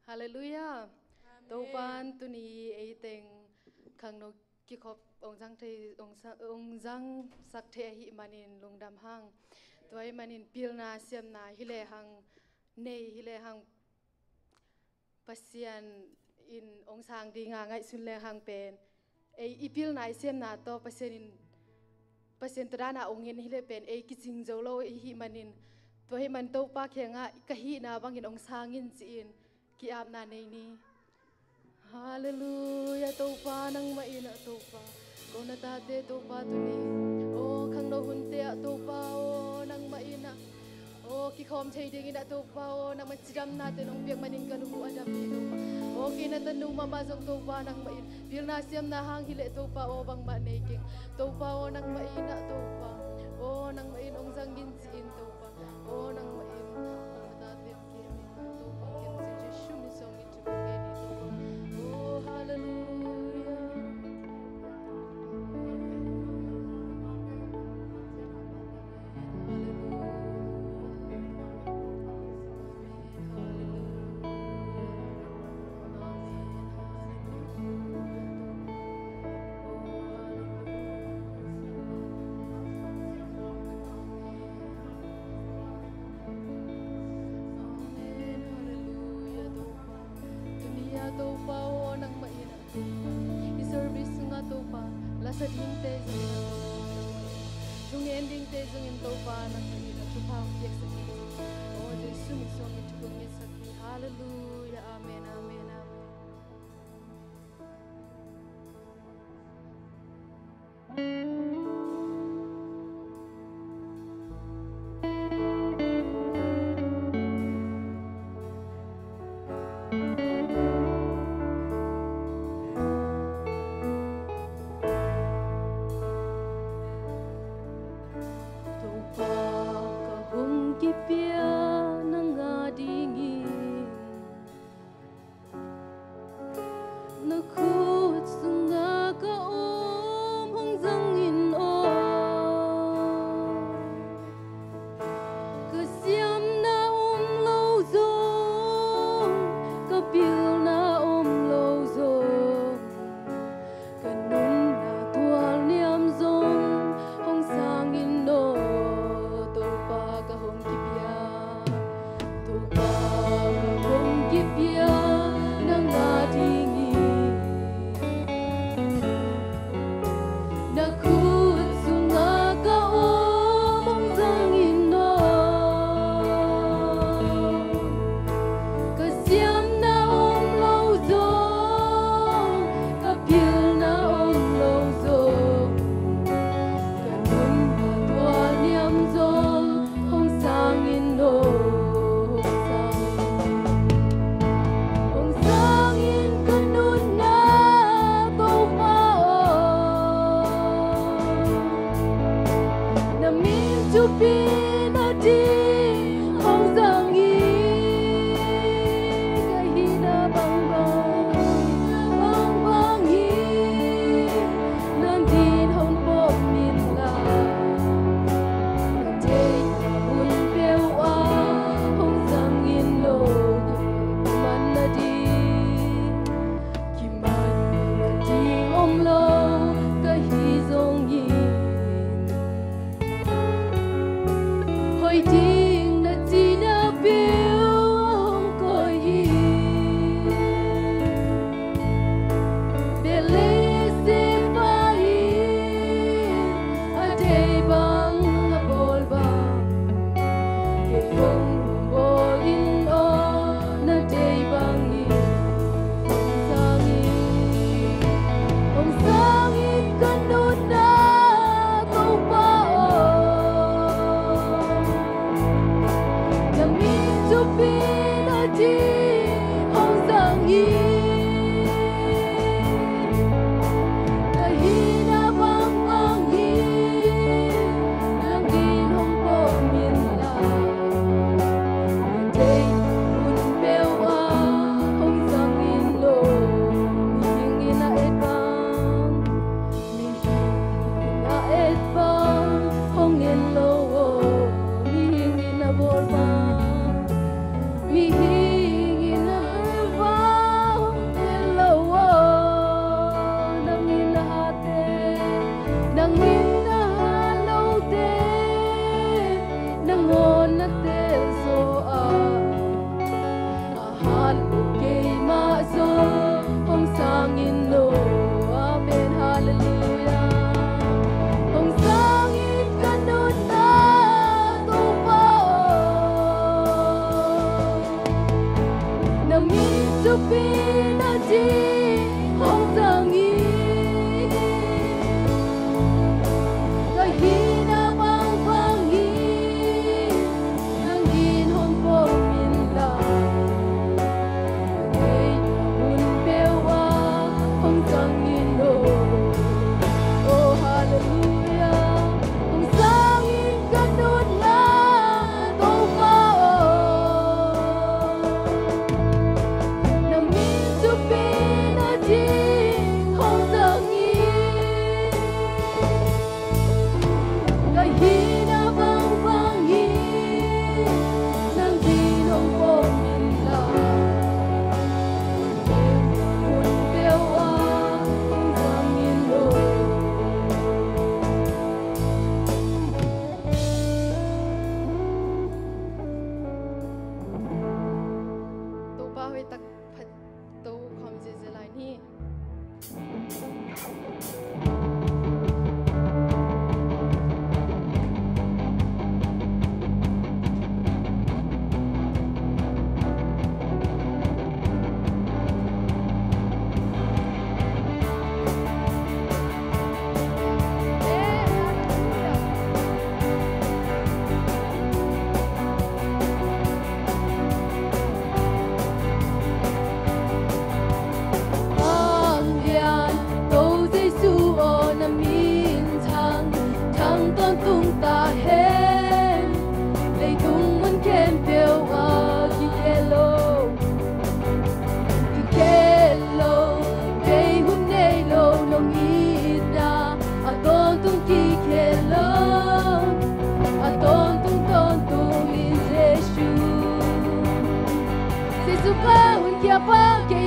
Hallelujah. Topan tuni eiteng khang no ki khop ongjang thei ongjang sak the hi manin lungdam hang toy manin pilna siam na hile hang nei hile hang pasian in ongsang di nga ngai sun le hang pen ei ipil nai siam na to pasien trana ongin hile pen ei kiching jolo hi manin to hi man to pa khenga kahi na bangin ongsangin chin ki ap na nei ni hallelujah to pa nang ma ina to pa ko na ta te to pa tu ni o khang no hun te to pa o nang ma ina o ki khom thei ding ina to pa o nang ma chiram na te nong piak manin kan hu adam ni to pa o ki na tanu ma ma jong to pa nang ma in pil na siam na hang hile to pa o bang ma nei king to pa o nang ma ina to pa o nang ma in ong jang gin chi in to pa o nang ma in ko na ta te ki mi to pa ken si jesu mi song in to ke ni to pa o hallelujah. Sa ding te dung ending te dung in to pa nang ni na tu pa yek sa ni o de sum song it kung ni sa ki hallelujah amen amen amen.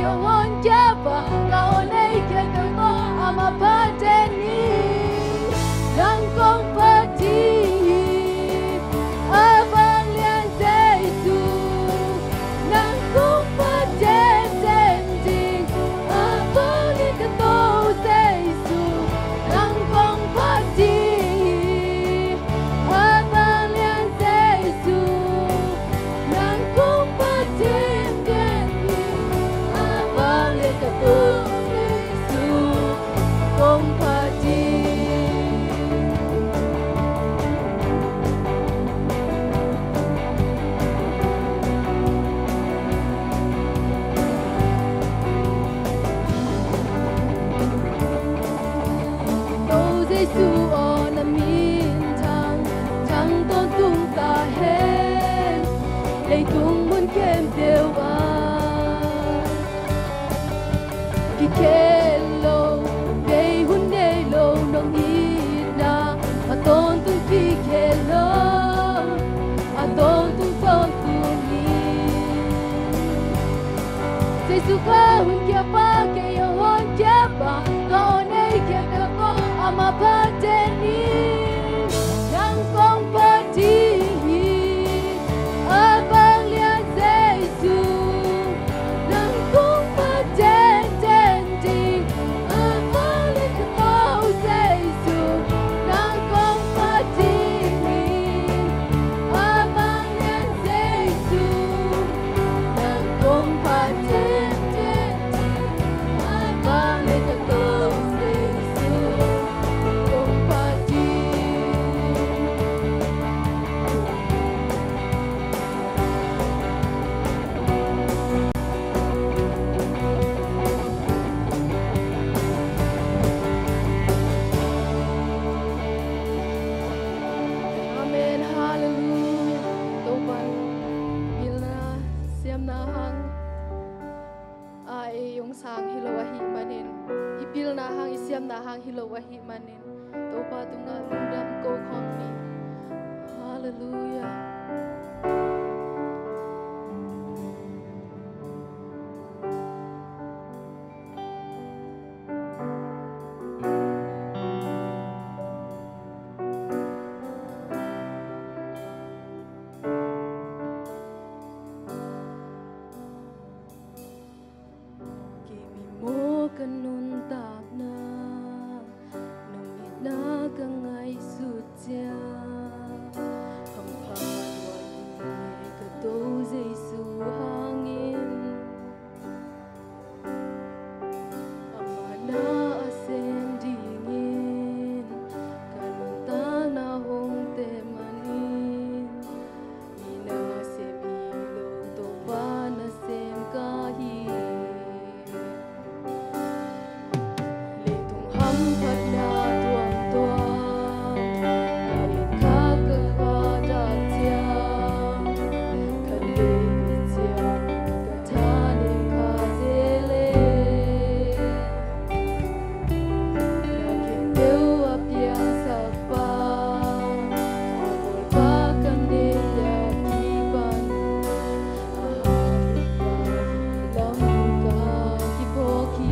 yo hon jaba ka onei ke ko ama pateni nang kong pati abang lian seisu nang kong paten ding abang lian ke to seisu nang kong pati abang lian seisu nang kong paten ding abang lian ke to seisu kong pati. Giêsu on a min thang tôn tung ta hen lấy tung muốn kem tiêu an ki kelo day hun day lo nong ina a tôn tung ki kelo a tôn tung ni Giêsu ka hun kia pa ke yo hon kia pa ka onei kia ko ama pateni nang kong pati abang lian Giêsu nang kong paten ding abang lian ko Giêsu nang kong pati abang lian Giêsu nang kong paten abang lian ko Giêsu kong pati. Amen, hallelujah. Toban bilna siam na hang ai yung sang hilawahi manin ipil na hang isiam na hang hilawahi manin toba tunga lundam ko khomni hallelujah. Kimi mo kanun tap na nung ina kang ay sutya hampalway kato Giêsu hangin ama na asem dingin kanun ta na hong temanin ina sem ilong to pa na sem kahit Hampat na tuang-tuang kahit kakahadat siyang kalipit siyang kataning kazilit nakitiw apyang sakpang abol bakan nilakipan ahapit pahilam ka kipoki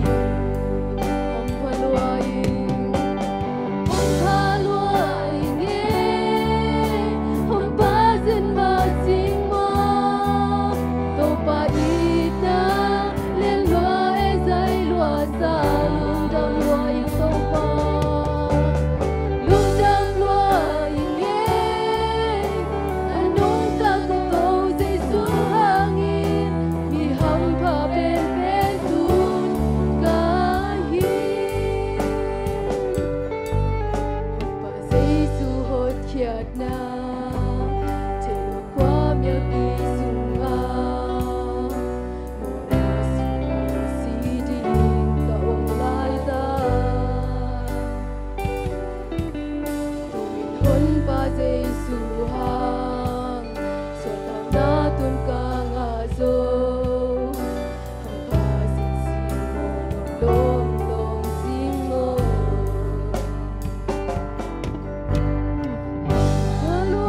Hallelujah.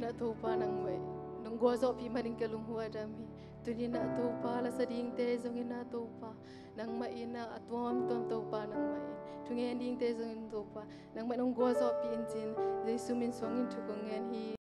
na to pa nang mai nung gua zo pi maning kalung hua dami tuni na to pa la sading te zong na to pa nang mai na atwam tom to pa nang mai tungen ding te zong to pa nang mai nung gua zo pi injin jesu min song in thu ko ngen hi